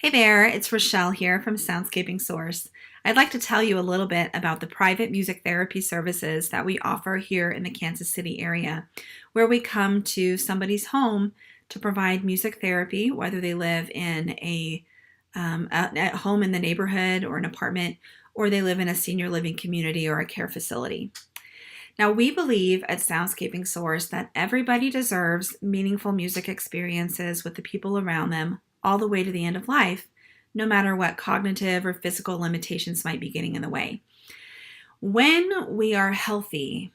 Hey there, it's Rochelle here from Soundscaping Source. I'd like to tell you a little bit about the private music therapy services that we offer here in the Kansas City area, where we come to somebody's home to provide music therapy, whether they live in at home in the neighborhood or an apartment, or they live in a senior living community or a care facility. Now, we believe at Soundscaping Source that everybody deserves meaningful music experiences with the people around them all the way to the end of life, no matter what cognitive or physical limitations might be getting in the way. When we are healthy,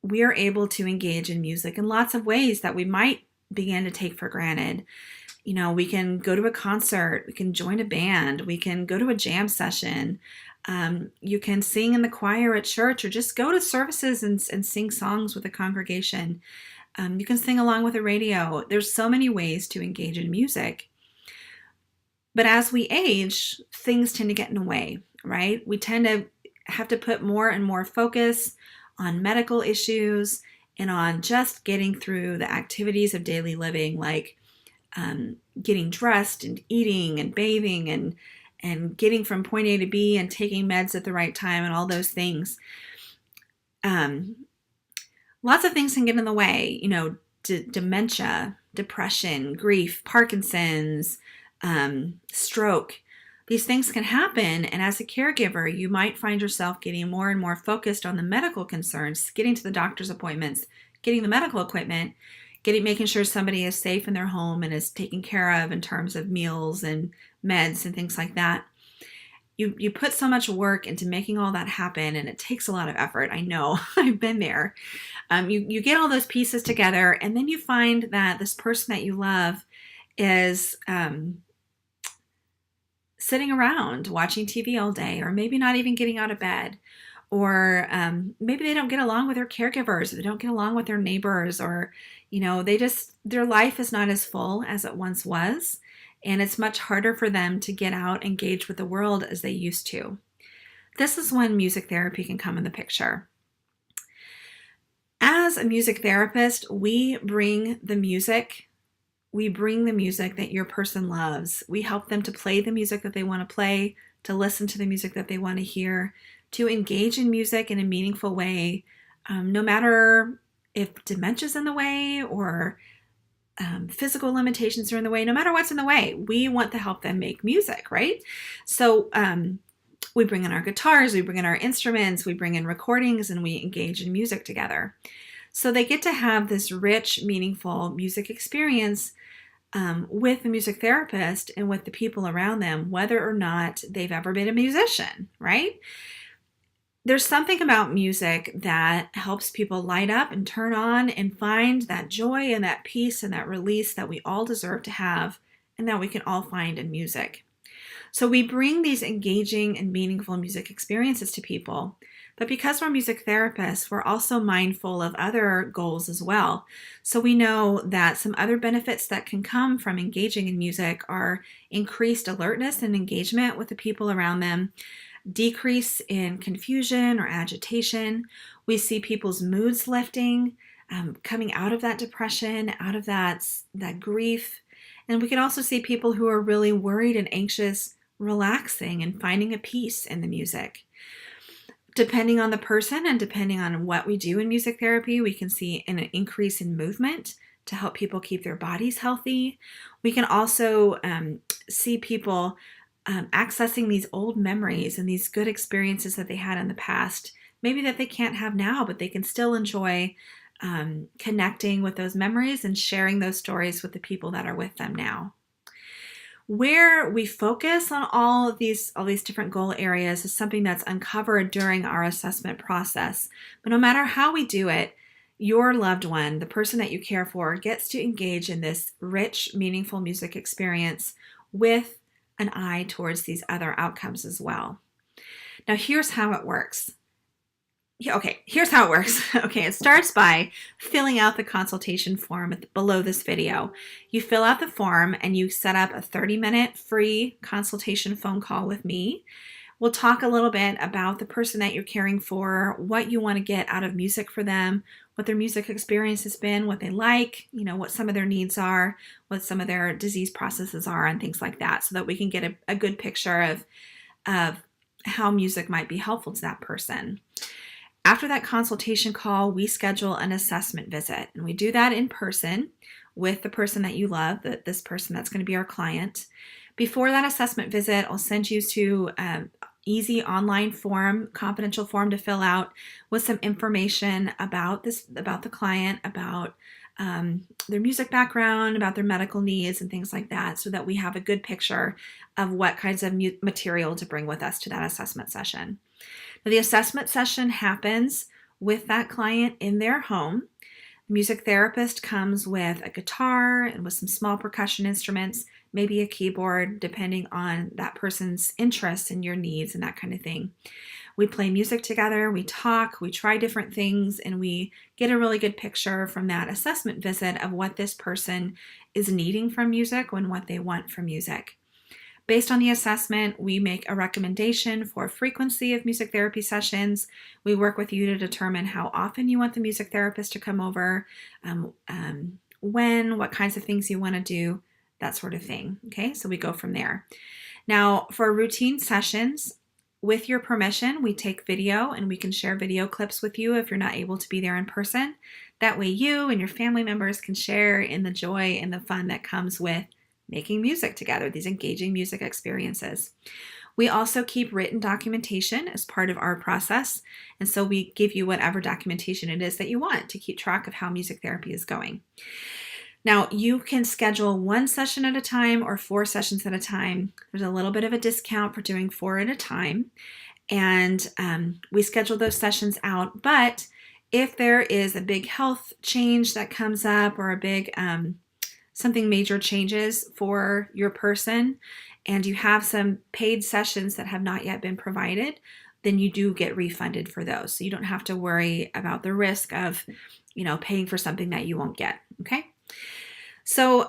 we are able to engage in music in lots of ways that we might begin to take for granted. You know, we can go to a concert, we can join a band, we can go to a jam session. You can sing in the choir at church or just go to services and sing songs with the congregation. You can sing along with the radio. There's so many ways to engage in music. But as we age, things tend to get in the way, right? We tend to have to put more and more focus on medical issues and on just getting through the activities of daily living, like getting dressed and eating and bathing and getting from point A to B and taking meds at the right time and all those things. Lots of things can get in the way, you know, dementia, depression, grief, Parkinson's, stroke. These things can happen, and as a caregiver, you might find yourself getting more and more focused on the medical concerns, getting to the doctor's appointments, getting the medical equipment, making sure somebody is safe in their home and is taken care of in terms of meals and meds and things like that. You put so much work into making all that happen, and it takes a lot of effort. I know, I've been there. You get all those pieces together, and then you find that this person that you love is sitting around watching TV all day, or maybe not even getting out of bed, or maybe they don't get along with their caregivers, or they don't get along with their neighbors, or their life is not as full as it once was, and it's much harder for them to get out, engage with the world as they used to. This is when music therapy can come in the picture. As a music therapist, we bring the music that your person loves. We help them to play the music that they want to play, to listen to the music that they want to hear, to engage in music in a meaningful way, no matter if dementia's in the way or physical limitations are in the way. No matter what's in the way, we want to help them make music, right? So we bring in our guitars, we bring in our instruments, we bring in recordings, and we engage in music together. So they get to have this rich, meaningful music experience with the music therapist and with the people around them, whether or not they've ever been a musician, right? There's something about music that helps people light up and turn on and find that joy and that peace and that release that we all deserve to have and that we can all find in music. So we bring these engaging and meaningful music experiences to people. But because we're music therapists, we're also mindful of other goals as well. So we know that some other benefits that can come from engaging in music are increased alertness and engagement with the people around them, decrease in confusion or agitation. We see people's moods lifting, coming out of that depression, out of that grief. And we can also see people who are really worried and anxious relaxing and finding a peace in the music. Depending on the person and depending on what we do in music therapy, we can see an increase in movement to help people keep their bodies healthy. We can also see people accessing these old memories and these good experiences that they had in the past, maybe that they can't have now, but they can still enjoy connecting with those memories and sharing those stories with the people that are with them now. Where we focus on all these different goal areas is something that's uncovered during our assessment process. But no matter how we do it, your loved one, the person that you care for, gets to engage in this rich, meaningful music experience with an eye towards these other outcomes as well. Now, here's how it works. Here's how it works. It starts by filling out the consultation form below this video. You fill out the form and you set up a 30-minute free consultation phone call with me, We'll talk a little bit about the person that you're caring for, what you want to get out of music for them, what their music experience has been, what they like, what some of their needs are, what some of their disease processes are, and things like that, so that we can get a good picture of how music might be helpful to that person. After that consultation call, we schedule an assessment visit, and we do that in person with the person that you love, this person that's going to be our client. Before that assessment visit, I'll send you to an easy online form, confidential form to fill out with some information about the client, about their music background, about their medical needs and things like that, so that we have a good picture of what kinds of material to bring with us to that assessment session. Now, the assessment session happens with that client in their home. The music therapist comes with a guitar and with some small percussion instruments, maybe a keyboard, depending on that person's interests and your needs and that kind of thing. We play music together, we talk, we try different things, and we get a really good picture from that assessment visit of what this person is needing from music and what they want from music. Based on the assessment, we make a recommendation for frequency of music therapy sessions. We work with you to determine how often you want the music therapist to come over, when, what kinds of things you want to do, that sort of thing. Okay, so we go from there. Now, for routine sessions, with your permission, we take video and we can share video clips with you if you're not able to be there in person. That way you and your family members can share in the joy and the fun that comes with making music together, these engaging music experiences. We also keep written documentation as part of our process, and so we give you whatever documentation it is that you want to keep track of how music therapy is going. Now, you can schedule 1 session at a time or 4 sessions at a time. There's a little bit of a discount for doing 4 at a time, and we schedule those sessions out, but if there is a big health change that comes up or a big something major changes for your person and you have some paid sessions that have not yet been provided, then you do get refunded for those. So you don't have to worry about the risk of, paying for something that you won't get. Okay. So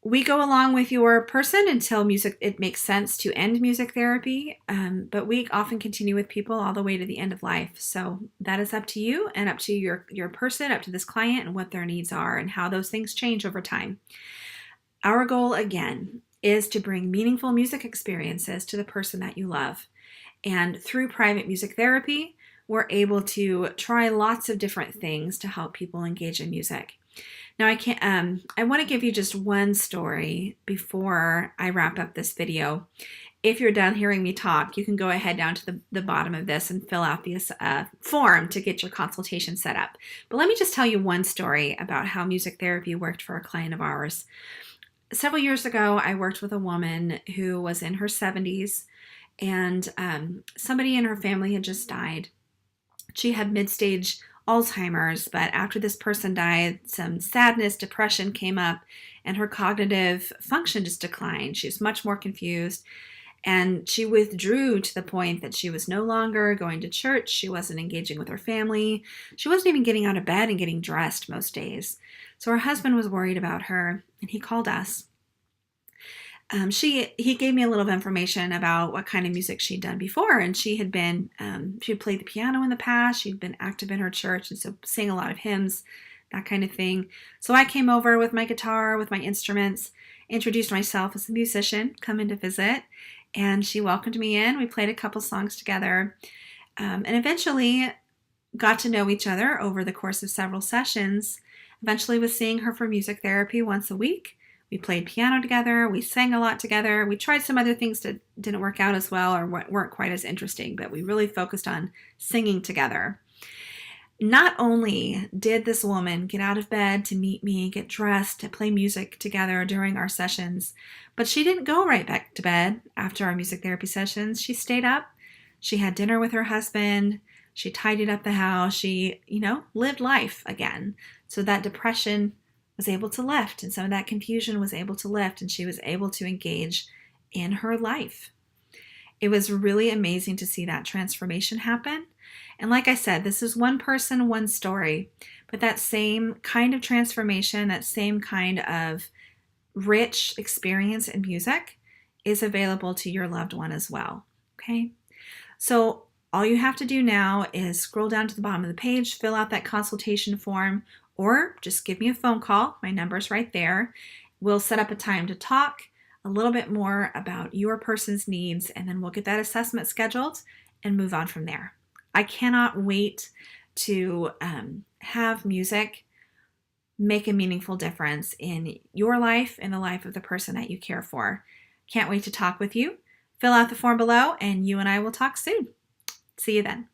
we go along with your person until it makes sense to end music therapy, but we often continue with people all the way to the end of life. So that is up to you and up to your person, up to this client and what their needs are and how those things change over time. Our goal, again, is to bring meaningful music experiences to the person that you love. And through private music therapy, we're able to try lots of different things to help people engage in music. Now, I want to give you just one story before I wrap up this video. If you're done hearing me talk, you can go ahead down to the bottom of this and fill out the form to get your consultation set up. But let me just tell you one story about how music therapy worked for a client of ours. Several years ago, I worked with a woman who was in her 70s, and somebody in her family had just died. She had mid-stage Alzheimer's, but after this person died, some sadness, depression came up, and her cognitive function just declined. She was much more confused, and she withdrew to the point that she was no longer going to church. She wasn't engaging with her family. She wasn't even getting out of bed and getting dressed most days. So her husband was worried about her, and he called us. He gave me a little information about what kind of music she'd done before, and she had played the piano in the past. She'd been active in her church, and so sang a lot of hymns, that kind of thing. So I came over with my guitar, with my instruments, introduced myself as a musician, come in to visit, and she welcomed me in. We played a couple songs together, and eventually got to know each other over the course of several sessions. Eventually was seeing her for music therapy once a week. We played piano together. We sang a lot together. We tried some other things that didn't work out as well or weren't quite as interesting, but we really focused on singing together. Not only did this woman get out of bed to meet me, get dressed, to play music together during our sessions, but she didn't go right back to bed after our music therapy sessions. She stayed up. She had dinner with her husband. She tidied up the house. She, lived life again. So that depression was able to lift, and some of that confusion was able to lift, and she was able to engage in her life. It was really amazing to see that transformation happen. And like I said, this is one person, one story, but that same kind of transformation, that same kind of rich experience in music is available to your loved one as well. Okay? So all you have to do now is scroll down to the bottom of the page, fill out that consultation form, or just give me a phone call. My number's right there. We'll set up a time to talk a little bit more about your person's needs, and then we'll get that assessment scheduled and move on from there. I cannot wait to have music make a meaningful difference in your life and the life of the person that you care for. Can't wait to talk with you. Fill out the form below, and you and I will talk soon. See you then.